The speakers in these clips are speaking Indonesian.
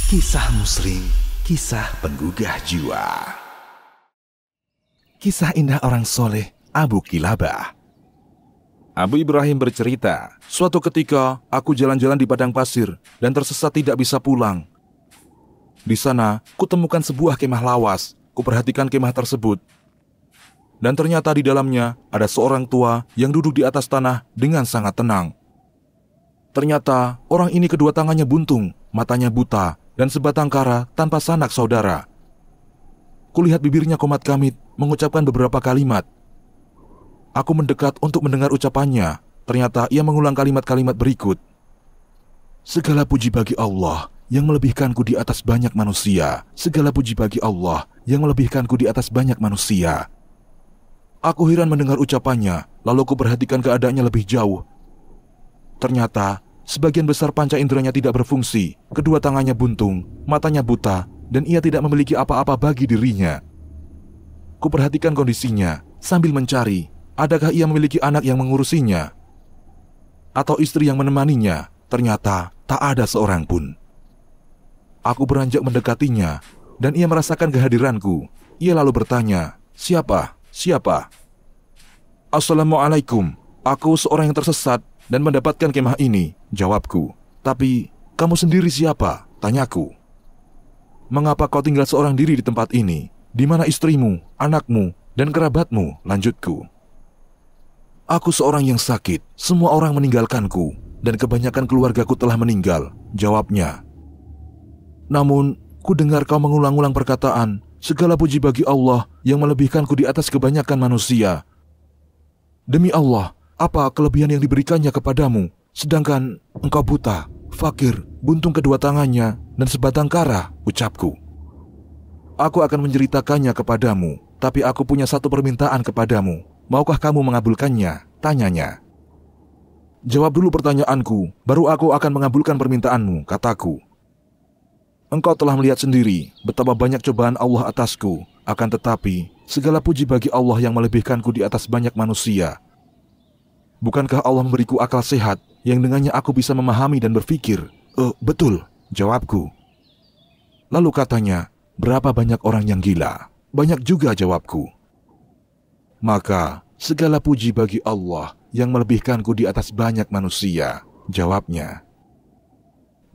Kisah Muslim, kisah penggugah jiwa. Kisah indah orang soleh Abu Kilabah. Abu Ibrahim bercerita, suatu ketika aku jalan-jalan di padang pasir dan tersesat tidak bisa pulang. Di sana, kutemukan sebuah kemah lawas. Kuperhatikan kemah tersebut. Dan ternyata di dalamnya ada seorang tua yang duduk di atas tanah dengan sangat tenang. Ternyata orang ini kedua tangannya buntung, matanya buta, dan sebatang kara tanpa sanak saudara. Kulihat bibirnya komat-kamit mengucapkan beberapa kalimat. Aku mendekat untuk mendengar ucapannya. Ternyata ia mengulang kalimat-kalimat berikut. Segala puji bagi Allah yang melebihkanku di atas banyak manusia. Segala puji bagi Allah yang melebihkanku di atas banyak manusia. Aku heran mendengar ucapannya, lalu kuperhatikan keadaannya lebih jauh. Ternyata sebagian besar panca inderanya tidak berfungsi, kedua tangannya buntung, matanya buta, dan ia tidak memiliki apa-apa bagi dirinya. Kuperhatikan kondisinya sambil mencari, adakah ia memiliki anak yang mengurusinya? Atau istri yang menemaninya? Ternyata tak ada seorang pun. Aku beranjak mendekatinya, dan ia merasakan kehadiranku. Ia lalu bertanya, "Siapa? Siapa?" "Assalamualaikum, aku seorang yang tersesat dan mendapatkan kemah ini," jawabku. "Tapi, kamu sendiri siapa?" tanyaku. "Mengapa kau tinggal seorang diri di tempat ini? Di mana istrimu, anakmu, dan kerabatmu?" lanjutku. "Aku seorang yang sakit, semua orang meninggalkanku, dan kebanyakan keluargaku telah meninggal," jawabnya. "Namun, ku dengar kau mengulang-ulang perkataan, segala puji bagi Allah yang melebihkanku di atas kebanyakan manusia. Demi Allah, apa kelebihan yang diberikannya kepadamu, sedangkan engkau buta, fakir, buntung kedua tangannya, dan sebatang kara?" ucapku. "Aku akan menceritakannya kepadamu, tapi aku punya satu permintaan kepadamu. Maukah kamu mengabulkannya?" tanyanya. "Jawab dulu pertanyaanku, baru aku akan mengabulkan permintaanmu," kataku. "Engkau telah melihat sendiri betapa banyak cobaan Allah atasku, akan tetapi segala puji bagi Allah yang melebihkanku di atas banyak manusia. Bukankah Allah memberiku akal sehat yang dengannya aku bisa memahami dan berpikir?" Betul," jawabku. Lalu katanya, "Berapa banyak orang yang gila?" "Banyak juga," jawabku. "Maka segala puji bagi Allah yang melebihkanku di atas banyak manusia," jawabnya.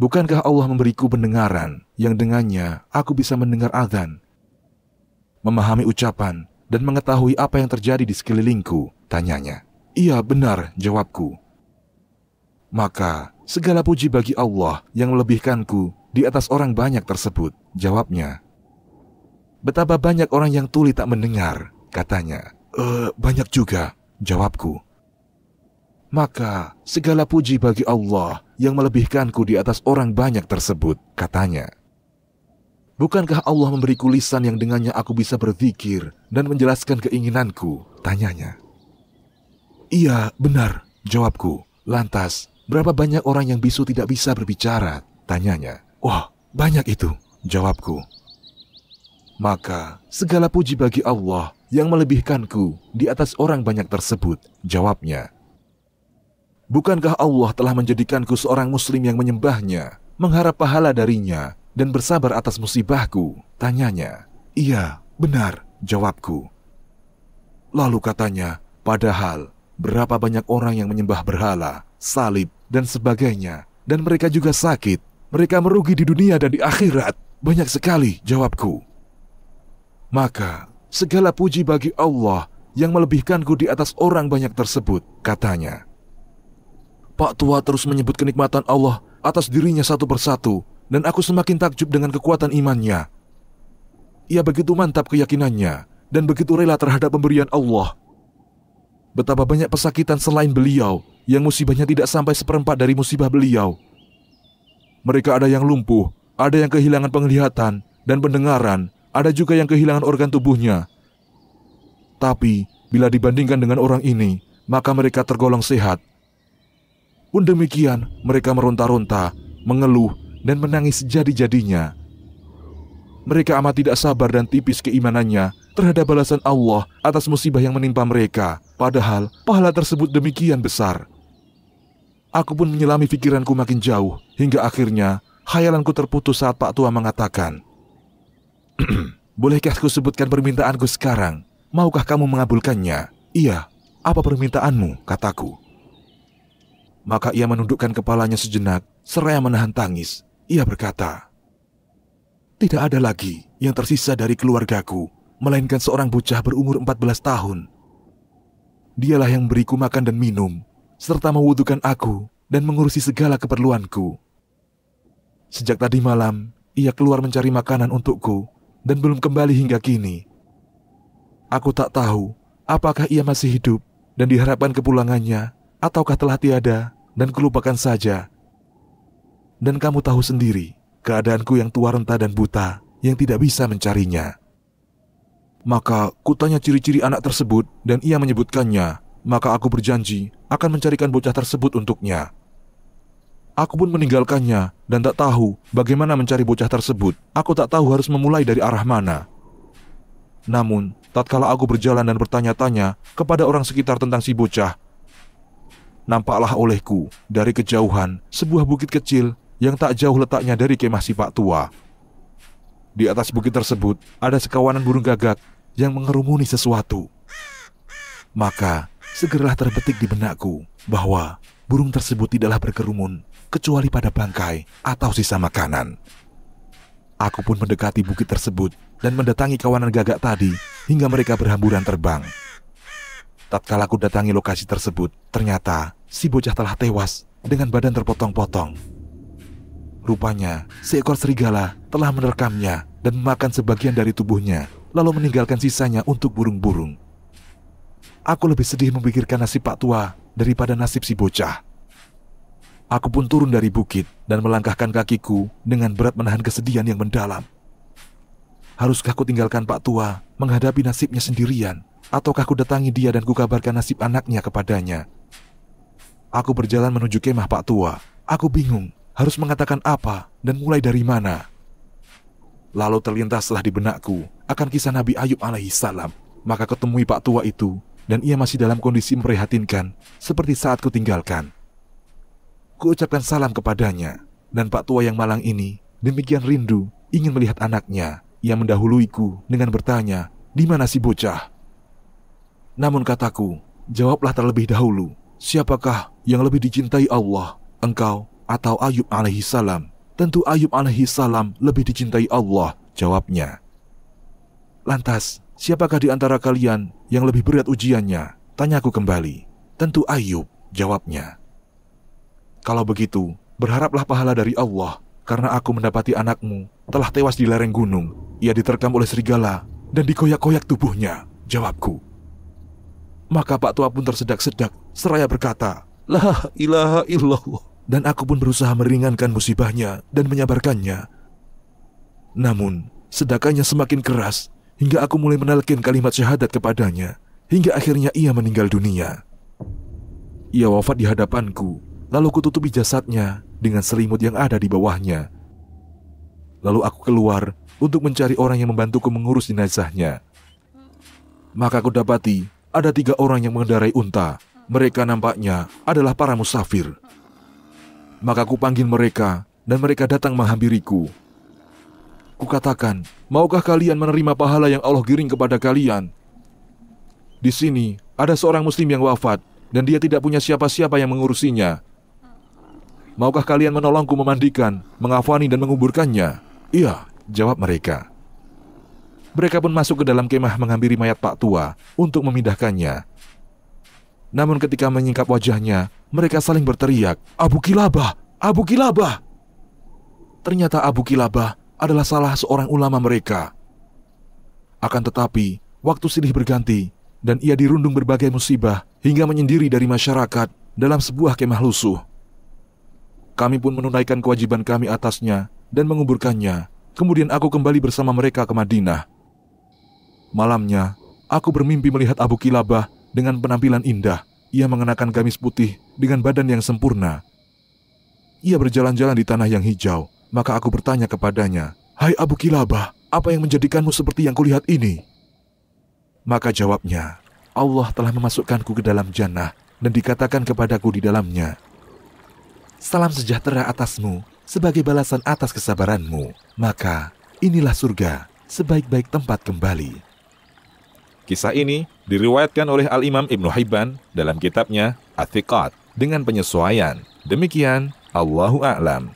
"Bukankah Allah memberiku pendengaran yang dengannya aku bisa mendengar azan, memahami ucapan, dan mengetahui apa yang terjadi di sekelilingku?" tanyanya. "Iya, benar," jawabku. "Maka segala puji bagi Allah yang melebihkanku di atas orang banyak tersebut," jawabnya. "Betapa banyak orang yang tuli tak mendengar," katanya. Banyak juga," jawabku. "Maka segala puji bagi Allah yang melebihkanku di atas orang banyak tersebut," katanya. "Bukankah Allah memberiku lisan yang dengannya aku bisa berzikir dan menjelaskan keinginanku?" tanyanya. "Iya, benar," jawabku. "Lantas, berapa banyak orang yang bisu tidak bisa berbicara?" tanyanya. "Wah, banyak itu," jawabku. "Maka segala puji bagi Allah yang melebihkanku di atas orang banyak tersebut," jawabnya. "Bukankah Allah telah menjadikanku seorang muslim yang menyembahnya, mengharap pahala darinya, dan bersabar atas musibahku?" tanyanya. "Iya, benar," jawabku. Lalu katanya, "Padahal berapa banyak orang yang menyembah berhala, salib, dan sebagainya, dan mereka juga sakit. Mereka merugi di dunia dan di akhirat. Banyak sekali," jawabku. "Maka segala puji bagi Allah yang melebihkanku di atas orang banyak tersebut," katanya. Pak tua terus menyebut kenikmatan Allah atas dirinya satu persatu, dan aku semakin takjub dengan kekuatan imannya. Ia begitu mantap keyakinannya dan begitu rela terhadap pemberian Allah. Betapa banyak pesakitan selain beliau yang musibahnya tidak sampai seperempat dari musibah beliau. Mereka ada yang lumpuh, ada yang kehilangan penglihatan dan pendengaran, ada juga yang kehilangan organ tubuhnya. Tapi bila dibandingkan dengan orang ini, maka mereka tergolong sehat. Pun demikian, mereka meronta-ronta, mengeluh, dan menangis sejadi-jadinya. Mereka amat tidak sabar dan tipis keimanannya terhadap balasan Allah atas musibah yang menimpa mereka, padahal pahala tersebut demikian besar. Aku pun menyelami pikiranku makin jauh, hingga akhirnya Khayalanku terputus saat Pak Tua mengatakan, "Bolehkah ku sebutkan permintaanku sekarang? Maukah kamu mengabulkannya?" "Iya, apa permintaanmu?" kataku. Maka ia menundukkan kepalanya sejenak, seraya menahan tangis. Ia berkata, "Tidak ada lagi yang tersisa dari keluargaku, melainkan seorang bocah berumur 14 tahun. Dialah yang memberiku makan dan minum, serta mewudukan aku dan mengurusi segala keperluanku. Sejak tadi malam, ia keluar mencari makanan untukku dan belum kembali hingga kini. Aku tak tahu apakah ia masih hidup dan diharapkan kepulangannya, ataukah telah tiada dan kulupakan saja. Dan kamu tahu sendiri, keadaanku yang tua renta dan buta, yang tidak bisa mencarinya." Maka kutanya ciri-ciri anak tersebut dan ia menyebutkannya. Maka aku berjanji akan mencarikan bocah tersebut untuknya. Aku pun meninggalkannya dan tak tahu bagaimana mencari bocah tersebut. Aku tak tahu harus memulai dari arah mana. Namun, tatkala aku berjalan dan bertanya-tanya kepada orang sekitar tentang si bocah, nampaklah olehku dari kejauhan sebuah bukit kecil yang tak jauh letaknya dari kemah si Pak Tua. Di atas bukit tersebut ada sekawanan burung gagak yang mengerumuni sesuatu. Maka segeralah terbetik di benakku bahwa burung tersebut tidaklah berkerumun kecuali pada bangkai atau sisa makanan. Aku pun mendekati bukit tersebut dan mendatangi kawanan gagak tadi hingga mereka berhamburan terbang. Tatkala aku datangi lokasi tersebut, ternyata si bocah telah tewas dengan badan terpotong-potong. Rupanya, seekor serigala telah menerkamnya dan memakan sebagian dari tubuhnya, lalu meninggalkan sisanya untuk burung-burung. Aku lebih sedih memikirkan nasib Pak Tua daripada nasib si bocah. Aku pun turun dari bukit dan melangkahkan kakiku dengan berat menahan kesedihan yang mendalam. Haruskah ku tinggalkan Pak Tua menghadapi nasibnya sendirian, ataukah ku datangi dia dan ku kabarkan nasib anaknya kepadanya? Aku berjalan menuju kemah Pak Tua. Aku bingung harus mengatakan apa dan mulai dari mana. Lalu terlintaslah di benakku akan kisah Nabi Ayub alaihissalam. Maka ketemui Pak Tua itu dan ia masih dalam kondisi memprihatinkan seperti saat ku tinggalkan. Ku ucapkan salam kepadanya, dan Pak Tua yang malang ini demikian rindu ingin melihat anaknya. Ia mendahuluiku dengan bertanya, "Di mana si bocah?" Namun kataku, "Jawablah terlebih dahulu, siapakah yang lebih dicintai Allah, engkau atau Ayub alaihissalam?" "Tentu Ayub alaihissalam lebih dicintai Allah," jawabnya. "Lantas, siapakah di antara kalian yang lebih berat ujiannya?" tanyaku kembali. "Tentu Ayub," jawabnya. "Kalau begitu, berharaplah pahala dari Allah, karena aku mendapati anakmu telah tewas di lereng gunung. Ia diterkam oleh serigala dan dikoyak-koyak tubuhnya," jawabku. Maka Pak Tua pun tersedak-sedak seraya berkata, "La ilaha illallah." Dan aku pun berusaha meringankan musibahnya dan menyabarkannya. Namun, sedakannya semakin keras hingga aku mulai menelkin kalimat syahadat kepadanya, hingga akhirnya ia meninggal dunia. Ia wafat di hadapanku, lalu kututupi jasadnya dengan selimut yang ada di bawahnya. Lalu aku keluar untuk mencari orang yang membantuku mengurus jenazahnya. Maka aku dapati ada 3 orang yang mengendarai unta. Mereka nampaknya adalah para musafir. Maka ku panggil mereka dan mereka datang menghampiriku. Kukatakan, "Maukah kalian menerima pahala yang Allah giring kepada kalian? Di sini ada seorang muslim yang wafat dan dia tidak punya siapa-siapa yang mengurusinya. Maukah kalian menolongku memandikan, mengafani dan menguburkannya?" "Iya," jawab mereka. Mereka pun masuk ke dalam kemah menghampiri mayat Pak Tua untuk memindahkannya. Namun ketika menyingkap wajahnya, mereka saling berteriak, "Abu Kilabah! Abu Kilabah!" Ternyata Abu Kilabah adalah salah seorang ulama mereka. Akan tetapi, waktu silih berganti dan ia dirundung berbagai musibah hingga menyendiri dari masyarakat dalam sebuah kemah lusuh. Kami pun menunaikan kewajiban kami atasnya dan menguburkannya. Kemudian aku kembali bersama mereka ke Madinah. Malamnya, aku bermimpi melihat Abu Kilabah dengan penampilan indah. Ia mengenakan gamis putih dengan badan yang sempurna. Ia berjalan-jalan di tanah yang hijau. Maka aku bertanya kepadanya, "Hai Abu Kilabah, apa yang menjadikanmu seperti yang kulihat ini?" Maka jawabnya, "Allah telah memasukkanku ke dalam jannah dan dikatakan kepadaku di dalamnya, 'Salam sejahtera atasmu, sebagai balasan atas kesabaranmu, maka inilah surga, sebaik-baik tempat kembali. Kisah ini diriwayatkan oleh Al-Imam Ibnu Hibban dalam kitabnya Ats-Tsiqat dengan penyesuaian. Demikian, Allahu a'lam.